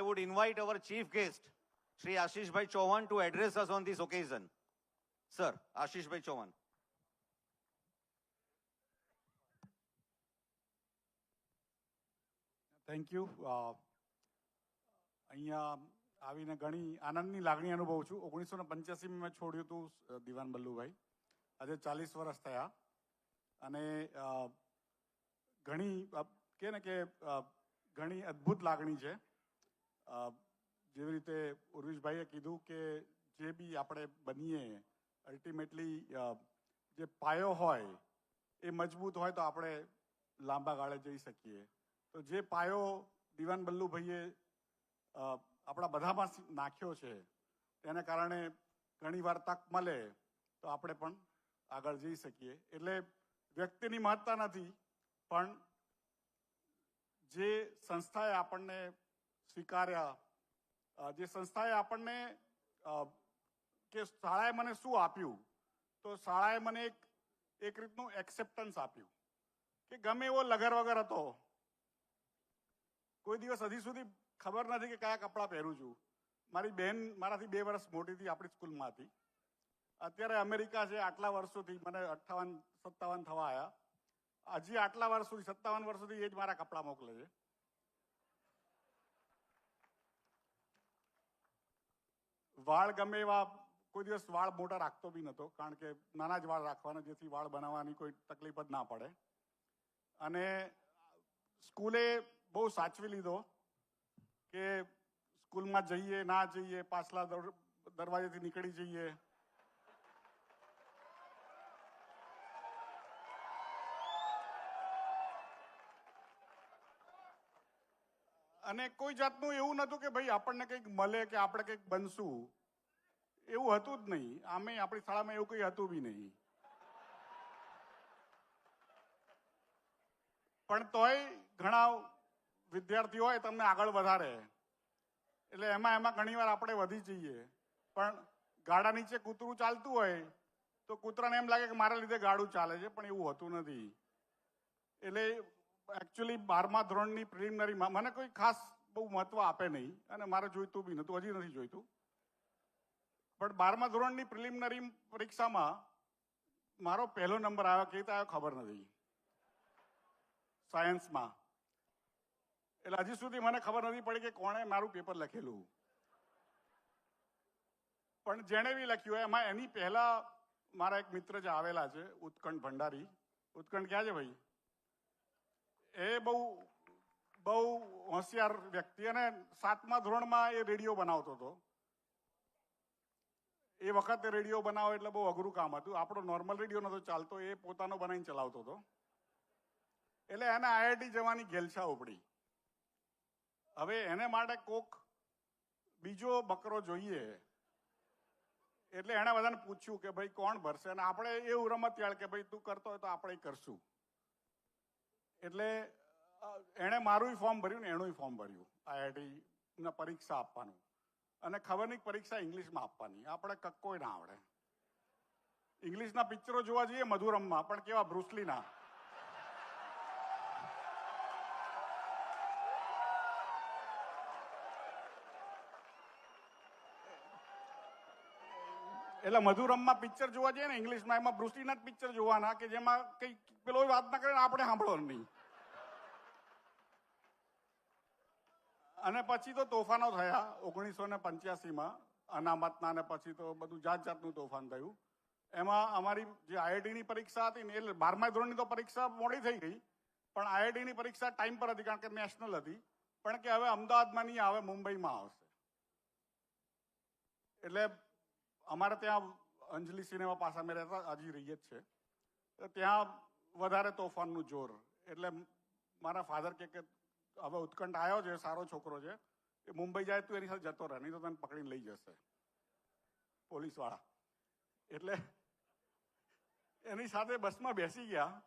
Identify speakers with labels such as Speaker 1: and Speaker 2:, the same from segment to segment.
Speaker 1: I would invite our chief guest, Shri Ashishbhai Chauhan, to address us on this occasion. Sir, Ashishbhai Chauhan.
Speaker 2: Thank you. અહીંયા આવીને ઘણી આનંદની લાગણી અનુભવું છું. 1985માં મેં છોડ્યું હતું દિવાન બલ્લુભાઈ. આજે 40 વર્ષ થયા અને ઘણી કે ને કે ઘણી અદ્ભુત લાગણી છે. જેવી રીતે ઉર્વિશભાઈએ કીધું કે જે બી આપણે બનીએ અલ્ટિમેટલી જે પાયો હોય એ મજબૂત હોય તો આપણે લાંબા ગાળે જઈ શકીએ. તો જે પાયો દિવાન બલ્લુભાઈએ આપણા બધામાં નાખ્યો છે તેને કારણે ઘણી વાર તક મળે તો આપણે પણ આગળ જઈ શકીએ. એટલે વ્યક્તિની મહત્તા નથી, પણ જે સંસ્થાએ આપણને સ્વીકાર્યા, જે સંસ્થાએ આપણને કે શાળાએ મને શું આપ્યું, તો શાળાએ મને એક રીતનું એક્સેપ્ટન્સ આપ્યું કે ગમે એવો લગર વગર હતો, કોઈ દિવસ હજી સુધી ખબર નથી કે કયા કપડાં પહેરું છું. મારી બહેન મારાથી 2 વર્ષ મોટી હતી, આપણી સ્કૂલમાં હતી. અત્યારે અમેરિકા છે. આટલા વર્ષોથી મને 58-57 થવા આવ્યા. હજી આટલા વર્ષ સુધી 57 વર્ષ સુધી એ જ મારા કપડાં મોકલે છે. વાળ ગમે એવા, કોઈ દિવસ વાળ મોટા રાખતો બી નહોતો, કારણ કે નાના જ વાળ રાખવાના, જેથી વાળ બનાવવાની કોઈ તકલીફ જ ના પડે. અને સ્કૂલે બહુ સાચવી લીધો કે સ્કૂલમાં જઈએ ના જઈએ, પાછલા દરવાજેથી નીકળી જઈએ. અને કોઈ જાતનું એવું નહોતું કે ભાઈ આપણને કંઈક મળે કે આપણે કંઈક બનશું, એવું હતું જ નહીં. આમે આપણી શાળામાં એવું કંઈ હતું બી નહીં. પણ તોય ઘણા વિદ્યાર્થીઓ હોય તમને આગળ વધારે, એટલે એમાં ઘણીવાર આપણે વધી જઈએ. પણ ગાડા નીચે કૂતરું ચાલતું હોય તો કૂતરાને એમ લાગે કે મારા લીધે ગાડું ચાલે છે, પણ એવું હોતું નથી. એટલે એકચ્યુઅલી 12મા ધોરણની પ્રિલિમિનરીમાં મને કોઈ ખાસ બહુ મહત્વ આપે નહીં, અને મારે જોઈતું બી નહોતું, હજી નથી જોઈતું. પણ 12મા ધોરણની પ્રિલિમિનરી પરીક્ષામાં મારો પહેલો નંબર આવ્યો. કેવી રીતે આવ્યો ખબર નથી, સાયન્સમાં. એટલે હજી સુધી મને ખબર નથી પડી કે કોણે મારું પેપર લખેલું. પણ જેણે બી લખ્યું હોય એમાં એની પહેલા મારા એક મિત્ર જે આવેલા છે, ઉત્કંઠ ભંડારી. ઉત્કંઠ ક્યાં છે ભાઈ? એ બહુ હોશિયાર વ્યક્તિ, અને 7મા ધોરણમાં એ રેડિયો બનાવતો હતો. એ વખતે રેડિયો બનાવો એટલે બહુ અઘરું કામ હતું. આપણો નોર્મલ રેડિયો નહોતો ચાલતો, એ પોતાનો બનાવીને ચલાવતો હતો. એટલે એને આઈઆઈટી જવાની ઘેલછા ઉપડી. હવે એને માટે કોક બીજો બકરો જોઈએ, એટલે એણે બધાને પૂછ્યું કે ભાઈ કોણ ભરશે, અને આપણે એવું રમતિયાળ કે ભાઈ તું કરતો હોય તો આપણે કરશું. એટલે એણે મારું ફોર્મ ભર્યું ને એનું ફોર્મ ભર્યું, આઈઆઈટીના પરીક્ષા આપવાનું. અને ખબર નહીં પરીક્ષા ઇંગ્લિશમાં આપવાની, આપણે કક્કોય ના આવડે. ઇંગ્લિશના પિક્ચરો જોવા જઈએ મધુરમમાં, પણ કેવા બ્રુસલીના. એટલે મધુરમમાં પિક્ચર જોવા જઈએ ને ઇંગ્લિશમાં, એમાં બ્રુસલીના જ પિક્ચર જોવાના કે જેમાં કઈ પેલો વાત ના કરે ને આપણે સાંભળવાનું નહીં. અને પછી તો તોફાનો થયા 1985માં અનામતના, અને પછી તો બધું જાત જાતનું તોફાન થયું. એમાં અમારી જે આઈઆઈટીની પરીક્ષા હતી ને, એટલે 12મા ધોરણની તો પરીક્ષા મોડી થઈ ગઈ, પણ આઈઆઈટીની પરીક્ષા ટાઈમ પર હતી, કારણ કે નેશનલ હતી. પણ કે હવે અમદાવાદમાં નહીં આવે, મુંબઈમાં આવશે. એટલે અમારે ત્યાં અંજલિ સિનેમા પાસે અમે રહેતા, હજી રહીએ જ છે, તો ત્યાં વધારે તોફાનનું જોર. એટલે મારા ફાધર કે હવે ઉત્કંઠ આવ્યો છે, સારો છોકરો છે, એ મુંબઈ જાય તું એની સાથે જતો રહે, નહીં તો તને પકડીને લઈ જશે પોલીસવાળા. એટલે એની સાથે બસમાં બેસી ગયા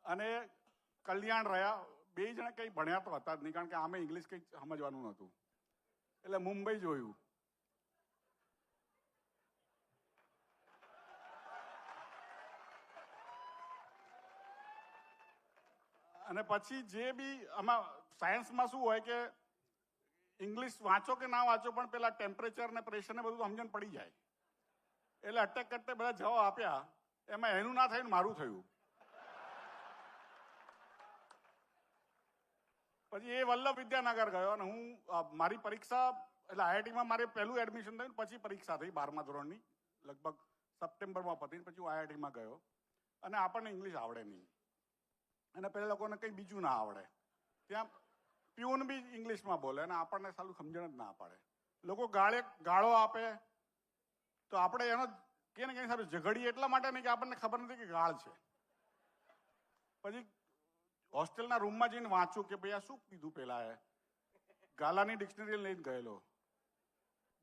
Speaker 2: અને કલ્યાણ રહ્યા. 2 જણા કંઈ ભણ્યા તો હતા જ નહીં, કારણ કે આમે ઇંગ્લિશ કંઈ સમજવાનું નહોતું. એટલે મુંબઈ જોયું. અને પછી જે બી આમાં સાયન્સમાં શું હોય કે ઇંગ્લિશ વાંચો કે ના વાંચો પણ પેલા ટેમ્પરેચર ને પ્રેશર ને બધું સમજણ પડી જાય. એટલે અટક કરતે બધા જવાબ આપ્યા, એમાં એનું ના થયું ને મારું થયું. પછી એ વલ્લભ વિદ્યાનગર ગયો અને હું મારી પરીક્ષા એટલે આઈઆઈટીમાં મારે પહેલું એડમિશન થયું પછી પરીક્ષા થઈ 12મા ધોરણની લગભગ સપ્ટેમ્બરમાં પતી. પછી હું આઈઆઈટીમાં ગયો અને આપણને ઇંગ્લિશ આવડે નહીં અને પેલા લોકોને કંઈ બીજું ના આવડે. ત્યાં પ્યુન બી ઇંગ્લિશમાં બોલે અને આપણને સાલું સમજણ જ ના પડે. લોકો ગાળો આપે તો આપણે એનો કે ને કંઈ સારું ઝઘડીએ એટલા માટે નહીં કે આપણને ખબર નથી કે ગાળ છે. પછી હોસ્ટેલના રૂમમાં જઈને વાંચું કે ભાઈ આ શું કીધું પેલા એ ગાલાની ડિક્શનરી લઈને ગયેલો,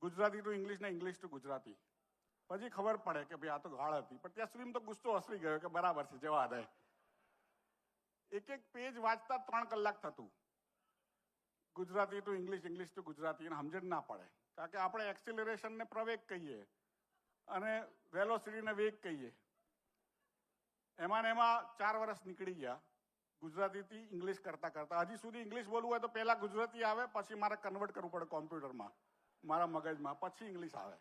Speaker 2: ગુજરાતી ટુ ઇંગ્લિશ ને ઇંગ્લિશ ટુ ગુજરાતી. પછી ખબર પડે કે ભાઈ આ તો ગાળ હતી, પણ ત્યાં સુધી તો ગુસ્સો હસરી ગયો કે બરાબર છે જવા દે. એક એક પેજ વાંચતા 3 કલાક થતું, Gujarati two English, English two Gujarati, એને સમજણ ના પડે. કારણ કે આપણે એક્સિલરેશન ને પ્રવેગ કહીએ અને વેલોસિટી ને વેગ કહીએ. એમાં 4 વર્ષ નીકળી ગયા ગુજરાતીથી ઇંગ્લિશ કરતા કરતા. હજી સુધી ઇંગ્લિશ બોલવું હોય તો પહેલા ગુજરાતી આવે, પછી મારે કન્વર્ટ કરવું પડે કોમ્પ્યુટરમાં મારા મગજમાં, પછી ઇંગ્લિશ આવે.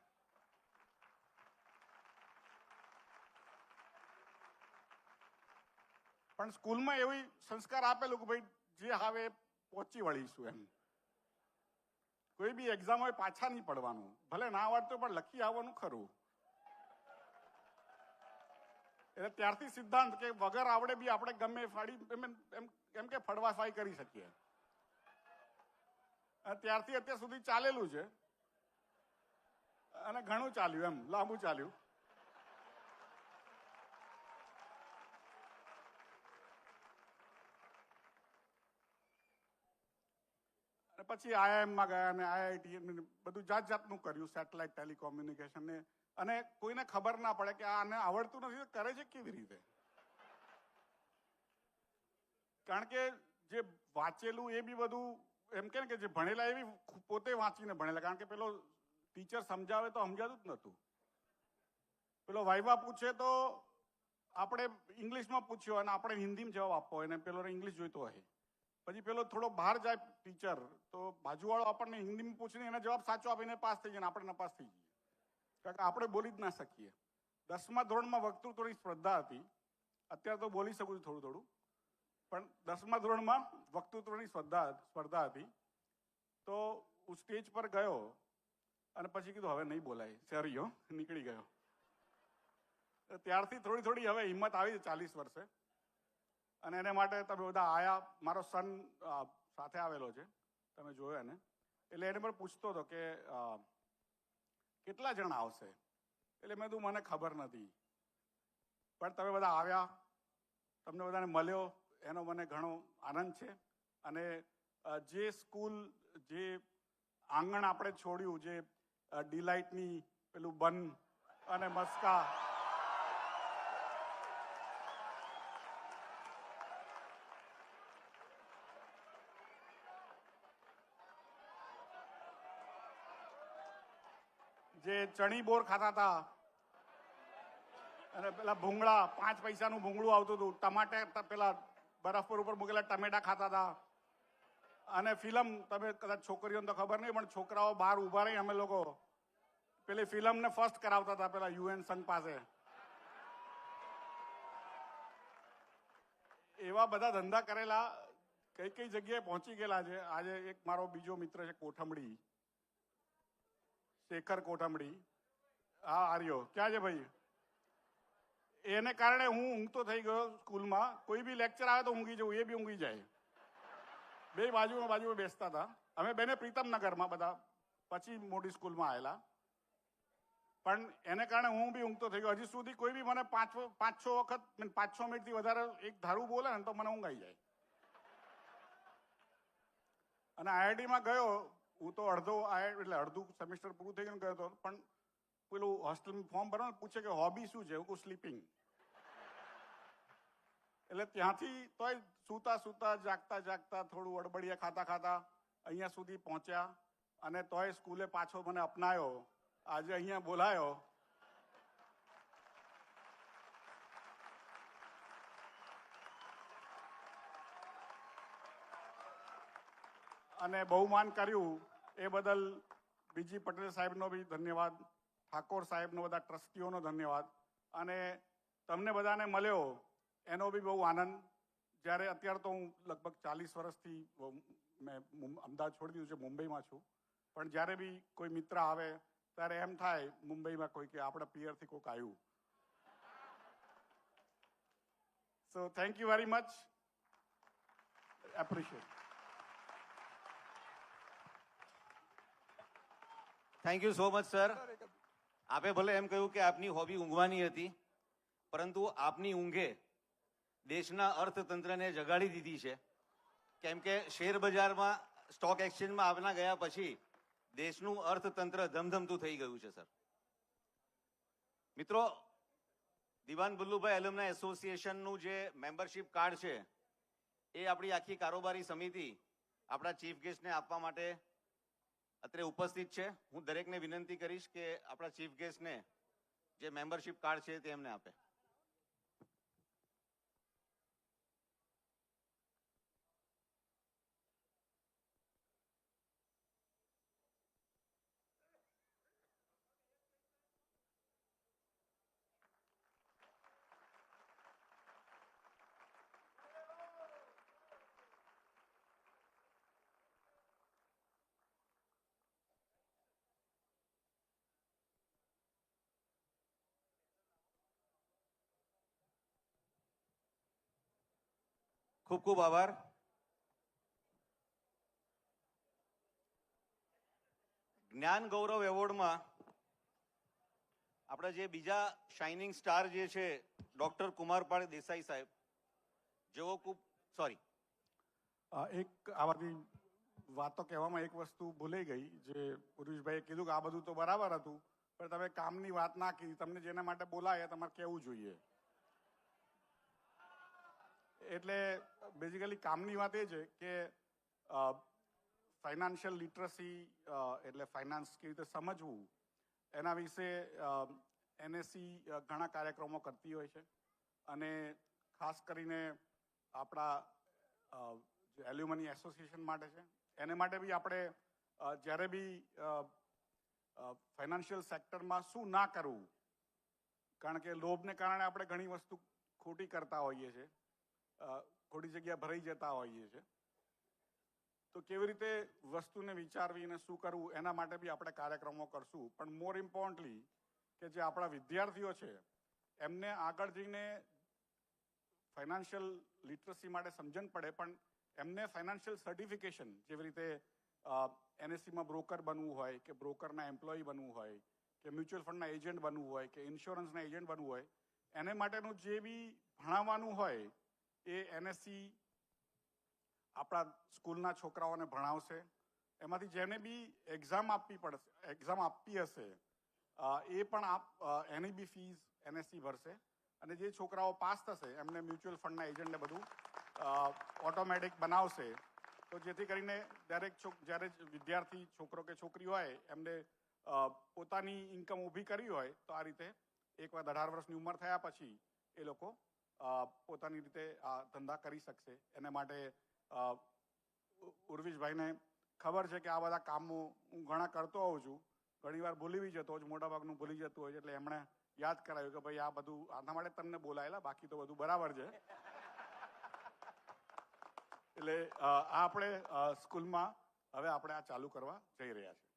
Speaker 2: પણ સ્કૂલમાં એવી સંસ્કાર આપેલું કે ભાઈ જે હવે પહોંચી વળીશું એમ. કોઈ બી એક્ઝામ હોય પાછા નહીં પડવાનું, ભલે ના આવડતું પણ લખી આવવાનું ખરું. એટલે ત્યારથી સિદ્ધાંત કે વગર આવડે બી આપણે ગમે ફાડી એમ કે ફળવાફાઈ કરી શકીએ. ત્યારથી અત્યાર સુધી ચાલેલું છે અને ઘણું ચાલ્યું, એમ લાંબુ ચાલ્યું. પછી આઈઆઈએમમાં ગયા અને આઈઆઈટી બધું જાત જાતનું કર્યું, સેટેલાઇટ ટેલિકોમ્યુનિકેશન ને. અને કોઈને ખબર ના પડે કે આને આવડતું નથી તો કરે છે કેવી રીતે. કારણ કે જે વાંચેલું એ બી બધું એમ કે જે ભણેલા એ બી પોતે વાંચીને ભણેલા. કારણ કે પેલો ટીચર સમજાવે તો સમજાતું જ નહોતું. પેલો વાઇવા પૂછે તો આપણે ઇંગ્લિશમાં પૂછ્યો અને આપણે હિન્દીમાં જવાબ આપવો હોય ને પેલો ઇંગ્લિશ જોઈતો હોય. પછી પેલો થોડો બહાર જાય ટીચર તો બાજુવાળો આપણને હિન્દીમાં પૂછીને એના જવાબ સાચો આપીને પાસ થઈ જાય ને આપણે નપાસ થઈ જઈએ. કારણ કે આપણે બોલી જ ના શકીએ. 10મા ધોરણમાં વક્તૃત્વની સ્પર્ધા હતી. અત્યારે તો બોલી શકું છું થોડું થોડું, પણ 10મા ધોરણમાં વક્તૃત્વની સ્પર્ધા હતી. તો હું સ્ટેજ પર ગયો અને પછી કીધું હવે નહીં બોલાય, સરિયો નીકળી ગયો. ત્યારથી થોડી થોડી હવે હિંમત આવી 40 વર્ષે. અને એને માટે તમે બધા આયા. મારો સન સાથે આવેલો છે, તમે જોયો એને. એટલે એને પણ પૂછતો હતો કે કેટલા જણા આવશે. એટલે મેં કીધું મને ખબર નથી, પણ તમે બધા આવ્યા, તમને બધાને મળ્યો એનો મને ઘણો આનંદ છે. અને જે સ્કૂલ, જે આંગણ આપણે છોડ્યું, જે ડિલાઇટની પેલું બન અને મસ્કા, જે ચણી બોર ખાતા હતા અને પેલા ભૂંગળા 5 પૈસાનું ભૂંગળું આવતું હતું, ટમાટર પેલા બરફ પર ઉપર મૂકેલા ટમેટા ખાતા હતા. અને ફિલ્મ, તમે કદાચ છોકરીઓને તો ખબર નહીં પણ છોકરાઓ બહાર ઉભા રહી અમે લોકો પેલી ફિલ્મને ફર્સ્ટ કરાવતા હતા પેલા UN સંઘ પાસે. એવા બધા ધંધા કરેલા, કઈ કઈ જગ્યાએ પહોંચી ગયેલા છે. આજે એક મારો બીજો મિત્ર છે કોઠમડી, શેખર કોઠમડી. હા આર્યો ક્યાં છે ભાઈ? એને કારણે હું ઊંઘતો થઈ ગયો સ્કૂલમાં. કોઈ બી લેક્ચર આવે તો ઊંઘી જવું, એ બી ઊંઘી જાય. બે બાજુમાં બેસતા હતા અમે બેને પ્રીતમનગરમાં બધા, પછી મોટી સ્કૂલમાં આવેલા. પણ એને કારણે હું બી ઊંઘતો થઈ ગયો. હજી સુધી કોઈ બી મને 5-6 વખત 5-6 મિનિટથી વધારે એક ધારું બોલે ને તો મને ઊંઘ આવી જાય. અને આઈઆઈટીમાં ગયો હું તો અડધું સેમિસ્ટર પૂરું થઈ ગયું ગયો હતો. પણ પેલું હોસ્ટેલમાં ફોર્મ ભરો ને પૂછે કે હોબી શું છે, હું સ્લીપિંગ. એટલે ત્યાંથી તોય સૂતા જાગતા થોડું અડબડિયા ખાતા અહીંયા સુધી પહોંચ્યા. અને તોય સ્કૂલે પાછો મને અપનાયો, આજે અહીંયા બોલાયો. અને બહુમાન કર્યું. એ બદલ બીજી પટેલ સાહેબનો બી ધન્યવાદ, ઠાકોર સાહેબનો, બધા ટ્રસ્ટીઓનો ધન્યવાદ, અને તમને બધાને મળ્યો એનો બી બહુ આનંદ. જ્યારે અત્યારે તો હું લગભગ 40 વર્ષથી મેં અમદાવાદ છોડી દીધું છે, મુંબઈમાં છું, પણ જ્યારે બી કોઈ મિત્ર આવે ત્યારે એમ થાય મુંબઈમાં કોઈ કે આપણા પિયરથી કોઈક આવ્યું. So thank you very much, appreciate.
Speaker 1: Thank you so much sir. આપે ભલે એમ કહ્યું કે આપની હોબી ઊંઘવાની હતી, પરંતુ આપની ઊંઘે દેશના અર્થતંત્રને જગાડી દીધી છે. કેમ કે શેર બજારમાં, સ્ટોક એક્સચેન્જમાં આપના ગયા પછી દેશનું અર્થતંત્ર ધમધમતું થઈ ગયું છે સર. મિત્રો, દિવાન બલ્લુભાઈ એલ્યુમનાઈ એસોસિએશનનું જે મેમ્બરશિપ કાર્ડ છે એ આપણી આખી કારોબારી સમિતિ આપણા ચીફ ગેસ્ટને આપવા માટે અત્રે ઉપસ્થિત છે. હું દરેકને વિનંતી કરીશ કે આપણા ચીફ ગેસ્ટને જે મેમ્બરશિપ કાર્ડ છે તે એમને આપે. ખૂબ ખૂબ આભાર. જ્ઞાન ગૌરવ એવોર્ડમાં આપણા જે બીજા શાઇનિંગ સ્ટાર જે છે ડોક્ટર કુમારપાળ દેસાઈ સાહેબ, જેઓ ખૂબ
Speaker 2: એક આ બધી વાતો કહેવામાં એક વસ્તુ ભૂલાઈ ગઈ, જે પુરુષભાઈએ કીધું કે આ બધું તો બરાબર હતું, પણ તમે કામની વાત ના કીધી. તમને જેના માટે બોલાય તમારે કહેવું જોઈએ. એટલે બેઝિકલી કામની વાત એ છે કે ફાઇનાન્શિયલ લિટરસી એટલે ફાઇનાન્સ કેવી રીતે સમજવું એના વિશે એનએસસી ઘણા કાર્યક્રમો કરતી હોય છે, અને ખાસ કરીને આપણા જે એલ્યુમની એસોસિએશન માટે છે એને માટે બી આપણે જ્યારે બી ફાઇનાન્શિયલ સેક્ટરમાં શું ના કરવું, કારણ કે લોભને કારણે આપણે ઘણી વસ્તુ ખોટી કરતા હોઈએ છીએ, ખોટી જગ્યા ભરાઈ જતા હોઈએ છીએ. તો કેવી રીતે વસ્તુને વિચારવી અને શું કરવું એના માટે બી આપણે કાર્યક્રમો કરશું. પણ મોર ઇમ્પોર્ટન્ટલી કે જે આપણા વિદ્યાર્થીઓ છે એમને આગળ જઈને ફાઇનાન્શિયલ લિટરસી માટે સમજણ પડે, પણ એમને ફાઇનાન્શિયલ સર્ટિફિકેશન, જેવી રીતે એનએસસીમાં બ્રોકર બનવું હોય, કે બ્રોકરના એમ્પ્લોયી બનવું હોય, કે મ્યુચ્યુઅલ ફંડના એજન્ટ બનવું હોય, કે ઇન્સ્યોરન્સના એજન્ટ બનવું હોય, એને માટેનું જે બી ભણાવવાનું હોય એ એનએસસી આપણા સ્કૂલના છોકરાઓને ભણાવશે. એમાંથી જેને બી એક્ઝામ આપવી હશે એ પણ એની બી ફીસ એનએસસી ભરશે, અને જે છોકરાઓ પાસ થશે એમને મ્યુચ્યુઅલ ફંડના એજન્ટને બધું ઓટોમેટિક બનાવશે. તો જેથી કરીને જ્યારે વિદ્યાર્થી છોકરો કે છોકરી હોય એમને પોતાની ઇન્કમ ઊભી કરવી હોય તો આ રીતે એકવાર 18 વર્ષની ઉંમર થયા પછી એ લોકો પોતાની રીતે આ ધંધા કરી શકશે. એને માટે ઉર્વિશભાઈને ખબર છે કે આ બધા કામો હું ઘણા કરતો હોઉં છું, ઘણીવાર ભૂલી બી જતો હોઉં છું, મોટાભાગનું ભૂલી જતું હોય છે, એટલે એમણે યાદ કરાવ્યું કે ભાઈ આ બધું આના માટે તમને બોલાયેલા, બાકી તો બધું બરાબર છે. એટલે આ આપણે સ્કૂલમાં હવે આપણે આ ચાલુ કરવા જઈ રહ્યા છીએ.